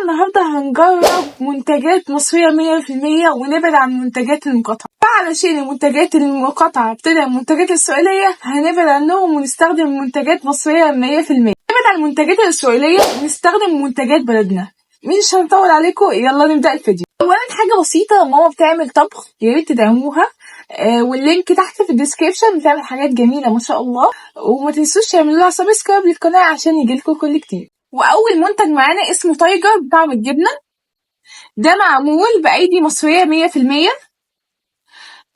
النهاردة هنجرب منتجات مصرية 100% ونبعد عن المنتجات المقاطعة. علشان المنتجات المقاطعة بتدعم المنتجات الإسرائيلية هنبعد عنهم ونستخدم منتجات مصرية 100%. نبعد عن المنتجات الإسرائيلية ونستخدم منتجات بلدنا. مش هنطول عليكم، يلا نبدأ الفيديو. أولا حاجة بسيطة، ماما بتعمل طبخ، ياريت تدعموها. واللينك تحت في الديسكريبشن، بتعمل حاجات جميلة ما شاء الله. وما تنسوش تعملوا لها سبسكرايب للقناة عشان يجيلكم كل جديد. واول منتج معانا اسمه تايجر بطعم الجبنه، ده معمول بايدي مصريه 100%،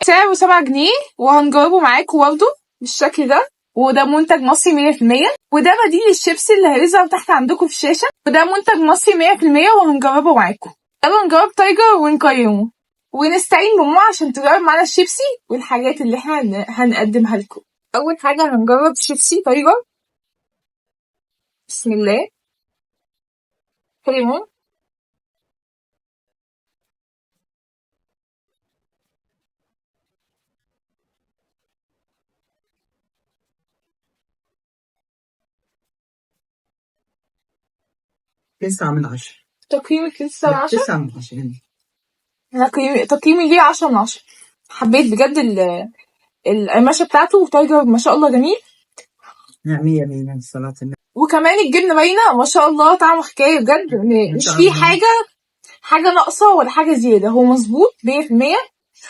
سعره 7 جنيه، وهنجربه معاكم برضه بالشكل ده. وده منتج مصري 100%، وده بديل الشيبسي اللي هيظهر تحت عندكم في الشاشه، وده منتج مصري 100% وهنجربه معاكم. يلا نجرب تايجر ونقيمه، ونستعين بماما عشان تجرب معانا الشيبسي والحاجات اللي احنا هنقدمها لكم. اول حاجه هنجرب شيبسي تايجر. بسم الله. كريمون. تسعة من 10. تقييمك لسه 10؟ 9 من 10. انا تقييمي ليه 10 من 10. حبيت بجد القماشة بتاعته، وتايجر ما شاء الله جميل. 100 من الصلاة النبي. وكمان الجبنة باينة ما شاء الله، طعمه حكاية بجد، مش فيه حاجة ناقصة ولا حاجة زيادة، هو مظبوط 100%.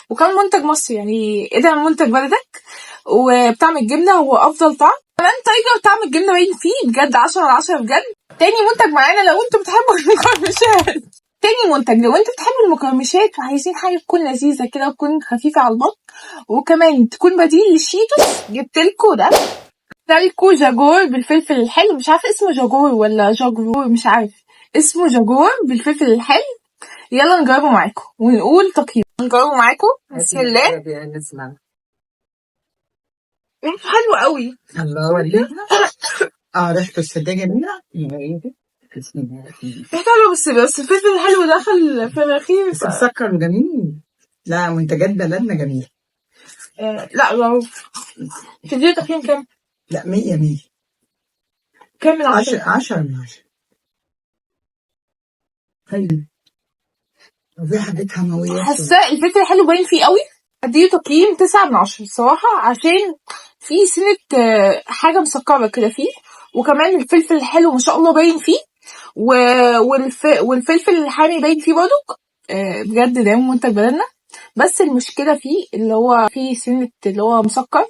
وكمان منتج مصري، يعني ادعم منتج بلدك. وبطعم الجبنة هو أفضل طعم. كمان تايجر طعم الجبنة باين فيه بجد 10 على 10 بجد. تاني منتج معانا، لو انتوا بتحبوا المقرمشات. تاني منتج، لو انتوا بتحبوا المقرمشات وعايزين حاجة تكون لذيذة كده وتكون خفيفة على البطن، وكمان تكون بديل للشيتوس، جبتلكوا ده لكوا جاجور بالفلفل الحلو. مش عارفة اسمه جاجور ولا جاجور، مش عارف اسمه جاجور بالفلفل الحلو. يلا نجربه معاكم ونقول تقييم. نجربه معاكم. بسم الله. ريحته حلوة قوي. الله وليه. ريحته السداجة جميلة. ريحته حلوة، بس الفلفل الحلو دخل في مناخيري. بس مسكر جميل. لا، منتجات بلدنا جميلة. لا لو تديه تقييم كام؟ لا، 100. كام من 10؟ 10 من 10. حلو. وفي حاجات هموية. حاسة الفلفل الحلو باين فيه قوي. اديه تقييم 9 من 10 الصراحة، عشان في سنة حاجة مسكرة كده فيه. وكمان الفلفل الحلو ما شاء الله باين فيه. والفلفل الحامي باين فيه برضه. بجد ده منتج بلدنا. بس المشكلة فيه اللي هو فيه سنة اللي هو مسكر.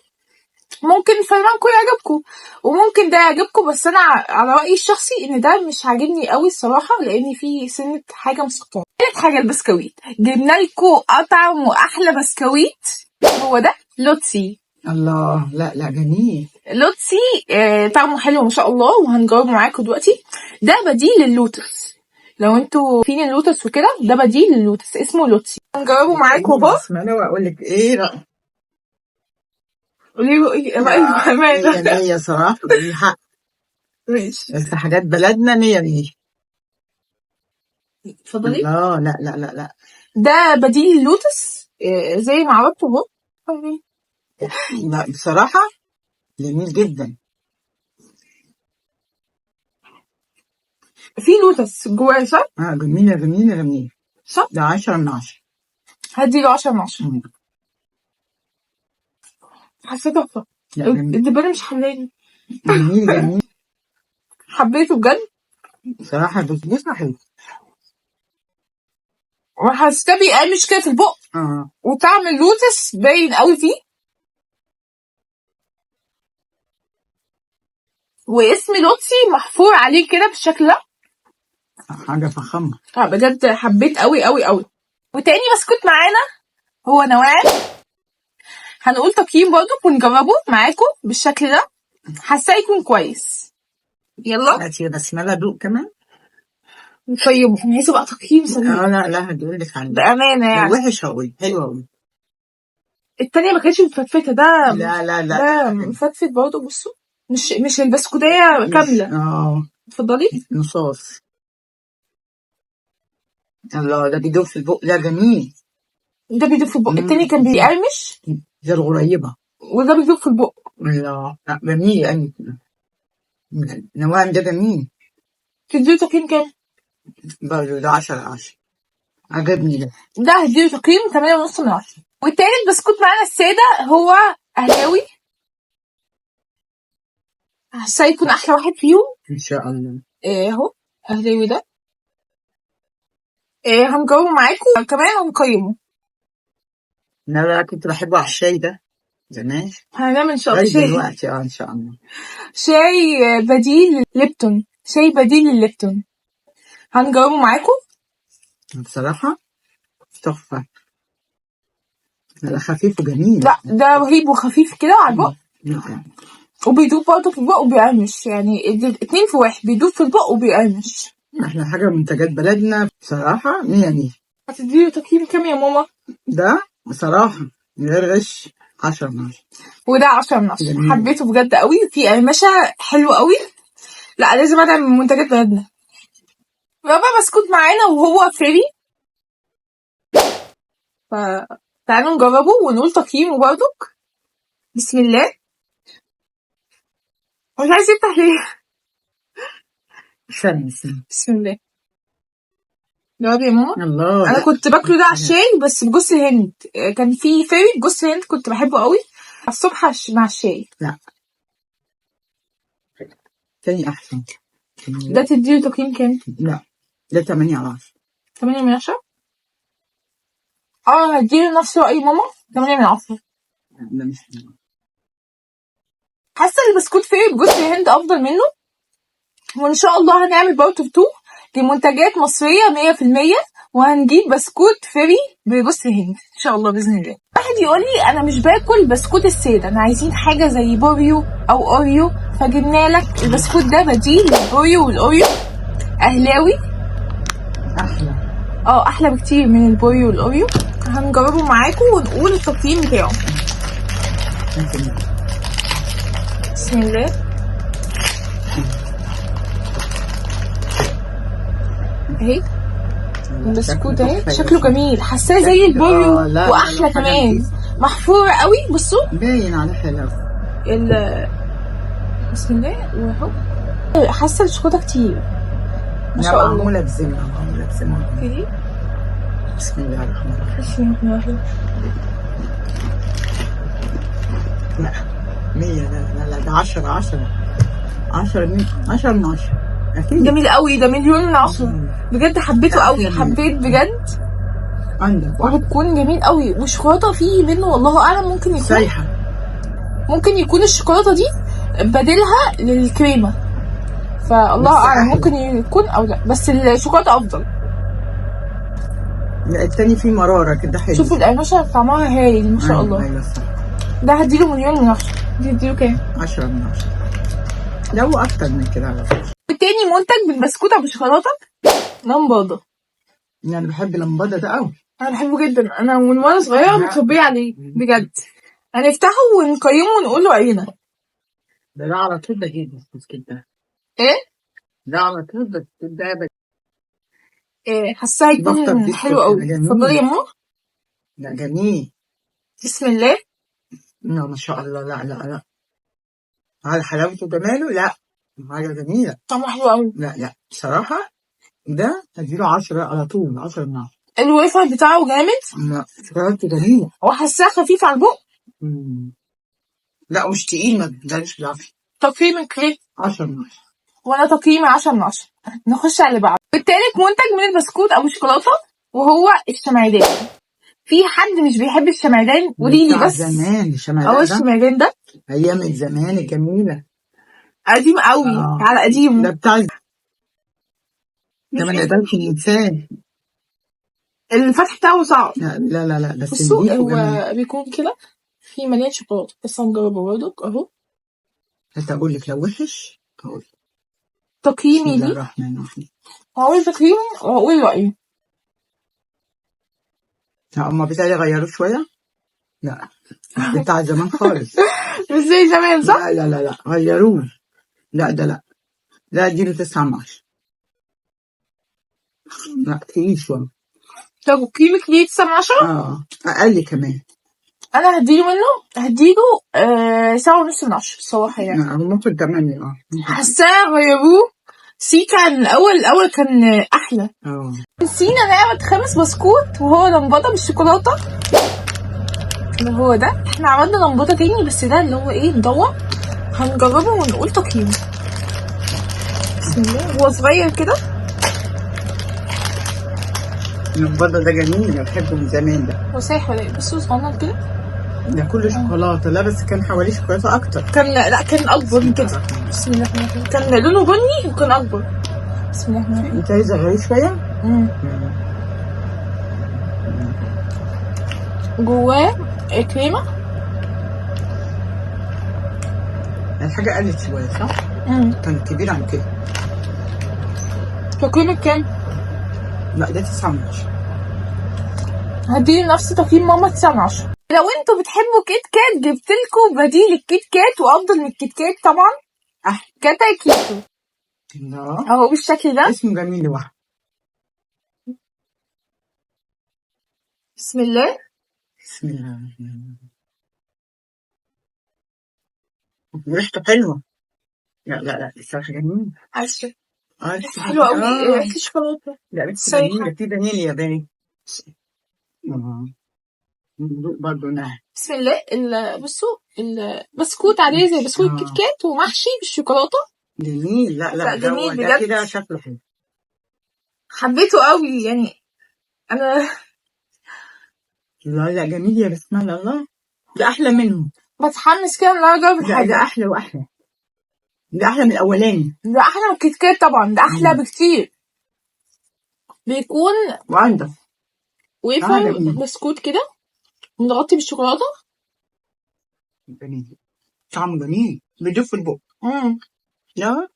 ممكن فلانكو يعجبكم وممكن ده يعجبكم، بس انا على رأيي الشخصي ان ده مش عاجبني قوي الصراحة، لان فيه سنة حاجة مسكرة. تالت حاجة البسكويت، جبنا لكم اطعم واحلى بسكويت، هو ده لوتسي. الله. لا جميل. لوتسي طعمه حلو ما شاء الله، وهنجربه معاكم دلوقتي. ده بديل للوتس، لو انتوا فين اللوتس وكده، ده بديل للوتس اسمه لوتسي. هنجربه معاكم اهو. انا واقول لك ايه رأيك. قولي رأيك بأمانة. 100 صراحة بالحق. ماشي. بس حاجات بلدنا 100. اتفضلي. لا. ده بديل اللوتس زي ما عرضته اهو. لا بصراحة جميل جدا. في لوتس جواه صح؟ جميلة صح؟ ده 10 من 10. هديله 10 من 10. حسيته تحفة. الدبانة مش حلاني. جميل. حبيته بجد. بصراحة بسبوسة حلو. وحسيته بيقرمش كده في البق. وطعم اللوتس باين قوي فيه. واسم لوتسي محفور عليه كده بالشكل ده. حاجة فخمة. بجد حبيت قوي قوي قوي. وتاني بسكوت معانا هو نوال. هنقول تقييم برضه ونجربه معاكم بالشكل ده. حاساه يكون كويس. يلا. هاتي بسملة دوق كمان. طيب عايزه بقى تقييم سريع. لا هدول لك عنه بأمانة يعني. لو وحش هقول حلو قوي. التانية ما كانتش مفتفتة، ده لا ده مفتفت برضه. بصوا، مش البسكوتية كاملة. اتفضلي. نصاص. الله، ده بيدوب في البق، ده جميل. ده بيدوب في البق. التاني كان بيقرمش. زي الغريبة. وده بيدوب في البق. لا جميل يعني. نوام ده جميل. تديه تقييم كام؟ برضه ده 10/10. عجبني ده. ده هديله تقييم 8.5 من 10. والتالت بسكوت معانا السادة هو أهلاوي، حاسة يكون أحلى واحد فيهم. إن شاء الله. اهو أهلاوي ده. هنجاوبه معاكم كمان ونقيمه. أنا بقى كنت بحبه على الشاي ده زمان. هنعمل إن شاء الله لغاية شاي. دلوقتي إن شاء الله. شاي بديل ليبتون، شاي بديل لليبتون. هنجاوبه معاكم. بصراحة تحفة. ده خفيف وجميل. لا ده رهيب وخفيف كده على البق، وبيدوب برضه في البق وبيقرمش، يعني اتنين في واحد، بيدوب في البق وبيقرمش. احنا حاجة من منتجات بلدنا بصراحة 100. هتديله تقييم كام يا ماما؟ ده بصراحة من غير غش 10/10. وده 10 من 10. جميل. حبيته بجد قوي، في قرمشة حلو قوي. لا لازم ادعم من منتجات بلدنا. رابع بسكوت معانا وهو فيري، فتعالوا نجربه ونقول تقييمه برضك. بسم الله. مش عايز يفتح ليه؟ استنى. بسم الله. جربي يا ماما. الله. انا كنت باكله ده على الشاي بس بجوز الهند، كان في فيري بجوز الهند كنت بحبه قوي الصبح مع الشاي. لا تاني أحسن. ده تديله تقييم كام؟ لا ده 8/10. 8 من 10. هديله نفس رأي ماما، 8 من 10. ده مش حاسه البسكوت فيري بجوز الهند افضل منه، وان شاء الله هنعمل بارت 2 لمنتجات مصريه 100%، وهنجيب بسكوت فيري بجوز الهند ان شاء الله باذن الله. واحد يقول لي انا مش باكل بسكوت الساده، انا عايزين حاجه زي بوريو او اوريو، فجبنا لك البسكوت ده بديل للبوريو والاوريو. اهلاوي أحلى. احلى بكتير من البوريو والاوريو. هنجربه معاكم ونقول التقييم بتاعه. بسم الله. اهي البسكوت اهي، شكله جميل، حاساه زي البوريو واحلى كمان، محفوره قوي. بصوا باين على حلو. بسم الله. واهو حاسه الشوكولاته كتير ما شاء الله. معموله بذمه. اوكي. بسم الله الرحمن الرحيم. بسم الله. لا 100. لا ده 10/10. 10 من 10 اكيد. جميل قوي، ده مليون من 10 بجد، حبيته قوي، حبيت بجد. عندك وبتكون جميل قوي، والشوكولاته فيه منه والله اعلم ممكن يكون سايحه. ممكن يكون الشوكولاته دي بديلها للكريمه، فالله اعلم ممكن يكون او لا، بس الشوكولاته افضل. لا التاني فيه مراره كده حلو. شوفوا القرمشه طعمها هايل ما شاء الله. ايوه صح. ده هديله مليون من 10. دي هديله كام؟ 10 من 10. لو اكتر من كده على فكره. التاني منتج من بسكوت ابو شوكولاته لمبادة. يعني بحب لمبادة ده قوي. انا بحبه جدا، انا من وانا صغيره متربيه عليه بجد. هنفتحه ونقيمه ونقول له عينه. ده على طول بجيب البسكوت ده. ايه؟ ده على طول البسكوت ده حاساه هيكون حلو قوي. اتفضلي يا ماما. لا جميل. بسم الله. لا ما شاء الله. لا على حلاوته وجماله. لا حاجه جميله. طعمه حلو قوي. لا بصراحه ده هديله 10 على طول. 10 من 10. الويفر بتاعه جامد. لا شوكولاتته جميله. وحاساه خفيف على البق. لا مش تقيل، ما تبدأش بالعافيه. تقييمك ليه؟ 10 من 10. وانا تقييمي 10 من 10. نخش على اللي بعده. التالت منتج من البسكوت ابو شوكولاته وهو الشمعدان. في حد مش بيحب الشمعدان؟ قولي لي بس. زمان الشمعدان ده الشمعدان ده ايام الزمان الجميله، قديم قوي. على قديم ده بتاع ده ما نقدرش ننساه. الفتح بتاعه صعب. لا بس بصوا هو بيكون كده في مليان شوكولاته، بس هنجربه برضك اهو. انت اقول لك لو وحش اقول تقييمي بسم الله ليه. الرحمن الرحيم. هقول تقييمي وهقول رأيي. هما بتاعي غيروا شويه. لا بتاع زمان خالص. مش زي زمان صح؟ لا غيروه. لا اديله 9 من 10. لا تقيل شويه. تقييمك ليه 9 من 10؟ اقل كمان. انا هديله 7.5 من 10 الصراحه يعني. ممكن 8. حاساه غيروه سي كان الاول كان احلى. نسينا نعمل 5 بسكوت وهو لمبادة بالشوكولاتة اللي هو ده. احنا عملنا لمبادة تاني بس ده اللي هو ايه مدور، هنجربه ونقول تقييمه. بسم الله. هو صغير كده. اللمبادة ده جميل، انا بحبه من زمان ده. هو سايح ولا ايه؟ بصوا صغنن كده. ده كله شوكولاتة. لا بس كان حواليه شوكولاتة اكتر. لا كان اكبر من كده. بسم الله الرحمن الرحيم. كان لونه بني وكان اكبر. بسم الله الرحمن الرحيم. انت عايزة غريب شوية؟ جواه كريمة. الحاجة قلت شوية صح؟ كان كبير عن كده. تقييمك كام؟ لا ده 9 من 10. هديله نفس تقييم ماما 9 من 10. لو انتوا بتحبوا كيت كات جبتلكوا بديل الكيت كات وافضل من الكيت كات طبعا. كاتا كيتو اهو بالشكل ده. اسمه جميل لوحده. بسم الله. بسم الله. ريحته حلوة. لا الصراحة جميل. عارفة حلوة قوي. ريحة الشوكولاتة. لا ريحته جميلة. في فانيليا باين. برضه نعم. بسم الله. بصوا البسكوت عليه زي بسكوت كيت كات ومحشي بالشوكولاتة. جميل. لا جميل ده بجد. كده شكله حلو. حبيته قوي يعني انا. لا جميل يا بسم الله. ده احلى منه. بتحمس كده ان انا اجرب الحاجة. ده احلى واحلى. ده احلى من الاولاني. ده احلى من الكيت كات طبعا. ده احلى بكتير. بيكون وعندك ويفر بسكوت كده متغطي بالشوكولاتة. جميل. طعمه جميل بيدوب في البق. لا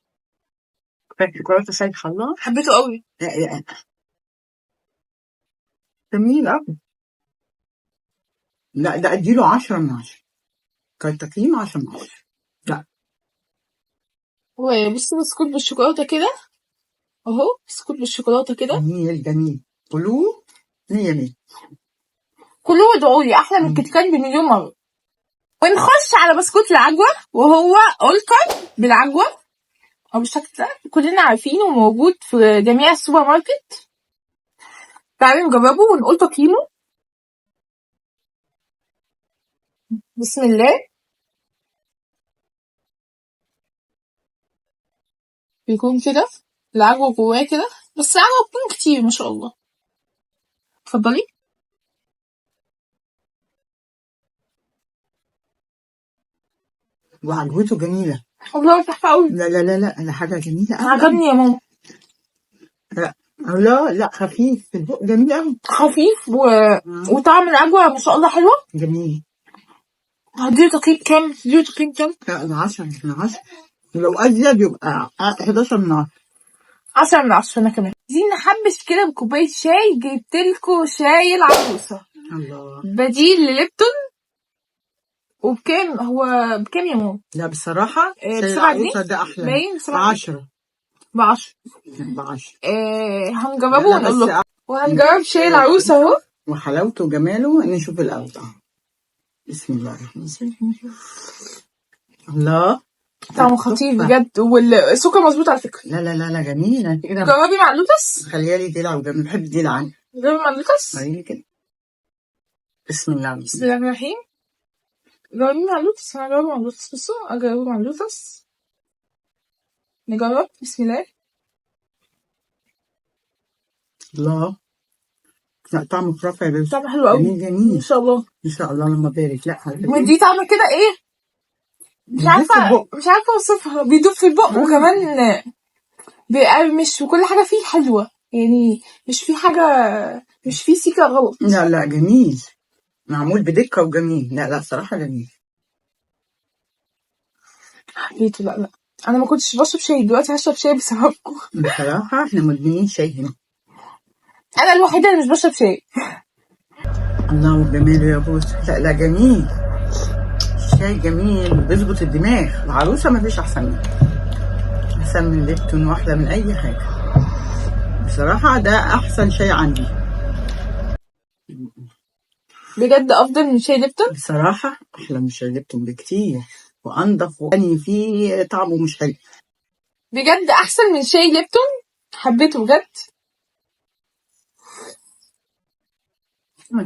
كفايه الشوكولاته سايحه. الله حبيته قوي. جميل قوي. لا ده اديله 10 من 10. كان تقييم 10 من 10. لا وبصي بسكوت بالشوكولاتة كده اهو. بسكوت بالشوكولاتة كده جميل. كلوه 100. كلوا ادعوا لي احلى من الكيت كات بمليون مرة. ونخش على بسكوت العجوة وهو أولكر بالعجوة أو بالشكل ده. كلنا عارفينه وموجود في جميع السوبر ماركت. تعالوا نجربه ونقول تقييمه. بسم الله. بيكون كده العجوة جواه كده بس العجوة بتكون كتير ما شاء الله. اتفضلي. وعجوته جميله. والله تحفة قوي. لا انا حاجه جميله قوي. عجبني يا ماما. لا خفيف في البق. جميل قوي. خفيف وطعم العجوة ما شاء الله حلوة. جميل. هديله تقييم كام؟ لا أنا 10 من 10. ولو أزيد يبقى 11 من 10. 10 من 10 أنا كمان. عايزين نحبش كده بكوباية شاي. جبتلكوا شاي العروسة. الله. بديل لليبتون. وبكام هو؟ بكام يا ماما؟ لا بصراحة شاي ب7 ده أحلى. باين 10. ب10. هنجربه ونقول له. وهنجرب شاي العروسة أهو. وحلاوته وجماله. نشوف الأول. بسم الله الرحمن الرحيم. الله طعمه خطير بجد. والسكر مظبوط على فكرة. لا جميل. جربي مع اللوتس. خليها لي دلع وجميل. بحب الدلع عني. جربي مع اللوتس. خليني كده. بسم الله الرحمن الرحيم. جربي مع اللوتس. أنا هجربه مع اللوتس. بصوا أجربه مع اللوتس. نجرب. بسم الله. الله. لا طعمه خرافي يا بنت. طعمه حلو قوي. جميل ما شاء الله. ان شاء الله. لما بارك. لا ودي طعمه كده ايه مش عارفه اوصفها. بيدوب في البق وكمان بيقرمش وكل حاجه فيه حلوه يعني. مش فيه سيكه غلط. لا جميل. معمول بدقه وجميل. لا صراحه جميل. حبيته. لا انا ما كنتش بشرب شاي. دلوقتي هشرب شاي بسببكم. بصراحه احنا مدمنين شاي هنا. انا الوحيده اللي مش بشرب شاي. الله وجميله يا بوس. لا جميل. شاي جميل بيظبط الدماغ. العروسه ما فيش احسن منه. احسن من ليبتون واحلى من اي حاجه. بصراحه ده احسن شاي عندي. بجد افضل من شاي ليبتون. بصراحه احلى من شاي ليبتون بكتير. وانضف وغني فيه. طعمه مش حلو. بجد احسن من شاي ليبتون، حبيته بجد،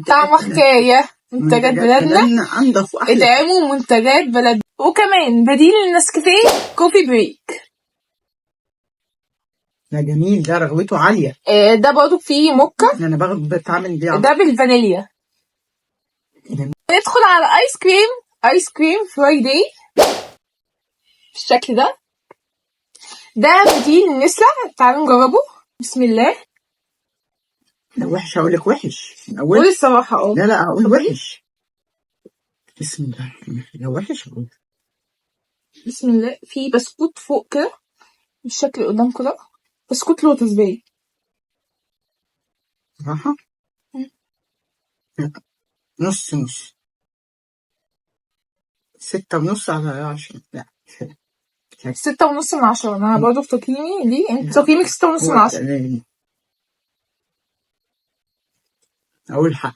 طعمه حكايه. منتجات بلدنا انضف واحلى. ادعموا منتجات بلدنا. وكمان بديل النسكافيه كوفي بريك، ده جميل، ده رغبته عاليه. ده برضه فيه موكا، انا بتعامل بيه ده بالفانيليا. ندخل على ايس كريم فرايداي بالشكل ده، ده بديل النسلة. تعالوا نجربه. بسم الله. ده وحش، اقول لك وحش قول الصراحة. لا اقول وحش. بسم الله، ده وحش اقول. بسم الله. في بسكوت فوق كده بالشكل قدامكم ده، بسكوت لوتس باين. صراحة نص 6.5 على 10. لا 6.5 من 10. انا برضه في تقييمي دي، انت تقييمك 6.5 من 10. اقول حق.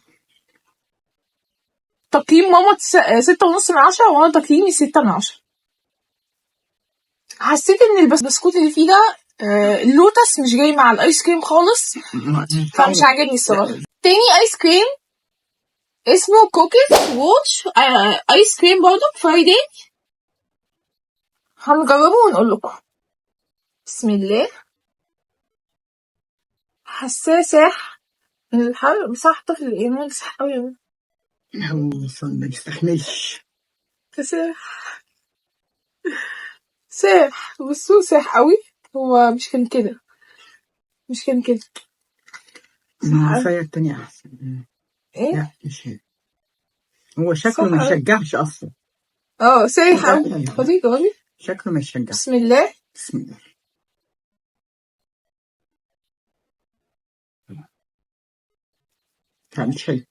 تقييم ماما 6.5 من 10، وانا تقييمي 6 من 10. حسيت ان البسكوت اللي فيه ده اللوتس مش جاي مع الايس كريم خالص، فمش عاجبني الصراحه. تاني ايس كريم اسمه كوكيز ووتش ايس كريم برضه فرايداي، هنجربه ونقول لكم. بسم الله. حاساه ساح من الحر، بس حاطه في الايمان ساح قوي. هو ما يستحملش. ساح بصوا، ساح قوي. هو مش كان كده. العصاية التانية أحسن. ايه؟ لا مش هي. هو شكله ما يشجعش أصلا. سايح قوي. خدي شكله ما يشجعش. بسم الله. مش حلو.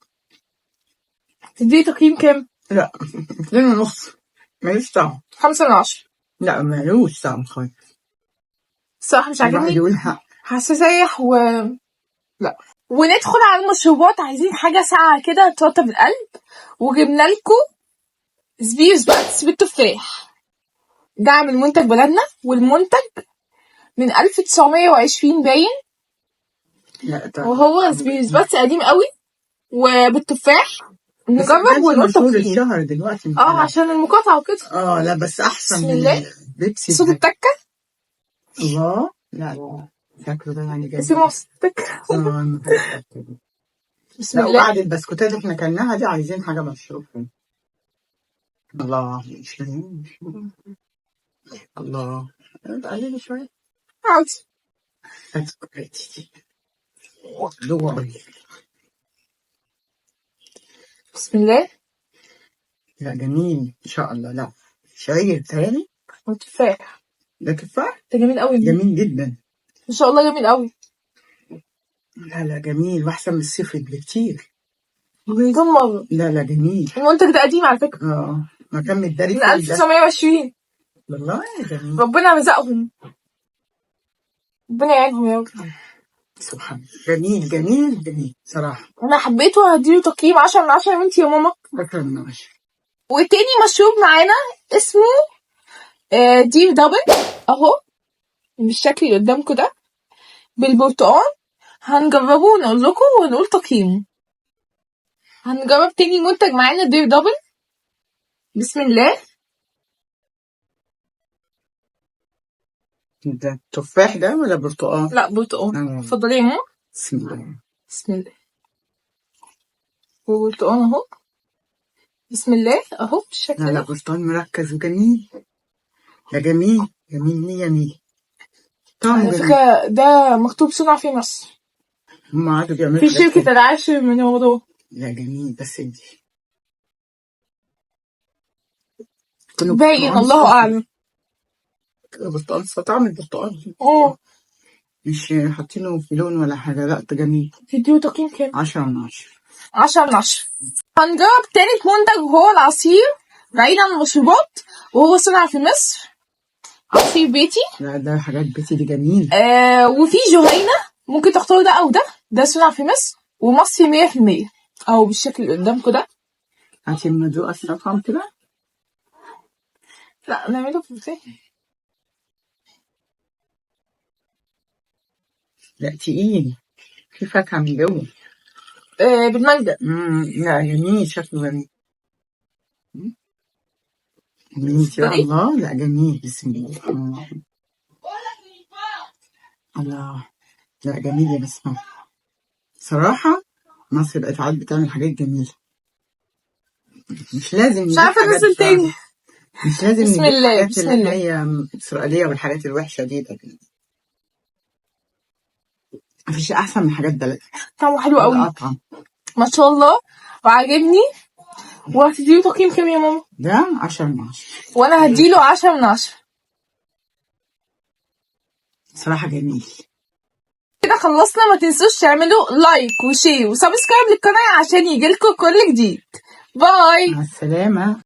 تديه تقييم كام؟ لا 2.5. مالوش طعم. 5 من 10. لا مالوش طعم خالص. الصراحة مش عاجبني. الواحد يقول حق. حاسة سايح لا. وندخل على المشروبات. عايزين حاجة ساقعة كده ترطب القلب، وجبنا لكم سبيرز باتس بالتفاح. دعم المنتج بلدنا، والمنتج من 1920 باين. لا وهو سبيرز باتس قديم قوي وبالتفاح. نجرب ونقول تقييم. الشهر دلوقتي عشان المقاطعة وكده. لا بس أحسن. بسم الله. بيبسي. صوت التكة. الله. لا شكله ده يعني جميل. اسمه صوت التكة. بسم الله. وبعد البسكوتات اللي احنا كلناها دي عايزين حاجة مشروب. الله الله. قليل شوية. عادي. بسم الله. لا جميل ان شاء الله. لا شعير تاني وتفاح. ده تفاح. ده جميل قوي. جميل جدا ان شاء الله. جميل قوي. لا جميل، واحسن من الصفر بكتير. جمر. لا جميل. المنتج ده قديم على فكرة. ما كان متداري من 1920. والله جميل. ربنا رزقهم، ربنا يعينهم يا رب. سبحان الله. جميل صراحة. انا حبيته وهديله تقييم 10 من 10. وانتي يا ماما؟ فاكرة من 10. وتاني مشروب معانا اسمه دير دبل اهو بالشكل اللي قدامكم ده، بالبرتقال. هنجربه ونقول لكم ونقول تقييمه. هنجرب تاني منتج معانا دير دبل. بسم الله. ده تفاح ده ولا برتقال؟ لا برتقال. اتفضلي يا ماما. بسم الله. وبرتقال اهو. بسم الله اهو بالشكل ده. لا برتقال مركز وجميل. ده جميل 100. على فكرة ده مكتوب صنع في مصر. هم قعدوا بيعملوا في شركة العاشر من رمضان. لا جميل بس دي باين الله اعلم. برتقال طعم البرتقال. مش حاطينه في لون ولا حاجة. لا ده جميل. تديه تقييم كام؟ 10 من 10. 10 من 10. هنجرب تالت منتج وهو العصير، بعيد عن المشروبات، وهو صنع في مصر. عصير بيتي. لا ده حاجات بيتي دي جميل. وفي جهينة، ممكن تختاروا ده او ده صنع في مصر ومصري 100%. او بالشكل اللي قدامكم ده. هاتي المدوق استفهم كده. لا نعمله في البتاع. لا تقيل، في فاكهة من جوه. بالمانجا. لا جميل، شكله جميل. جميل يا الله. لا جميل، بسم الله. الله، لا جميل يا بسمة. صراحة مصر بقت عاد بتعمل حاجات جميلة، مش لازم مش عارفة نجيب انزل حاجات تاني. مش لازم بسم نجيب الله حاجات بسم اللي الله. هي إسرائيلية والحاجات الوحشة دي. مفيش أحسن من حاجات بلد. طعمه حلو قوي والأطعم ما شاء الله وعاجبني. وهتديله تقييم كام يا ماما؟ ده 10 من 10. وانا هديله 10 من 10. صراحة جميل. كده خلصنا. ما تنسوش تعملوا لايك وشير وسبسكرايب للقناة عشان يجيلكوا كل جديد. باي. مع السلامة.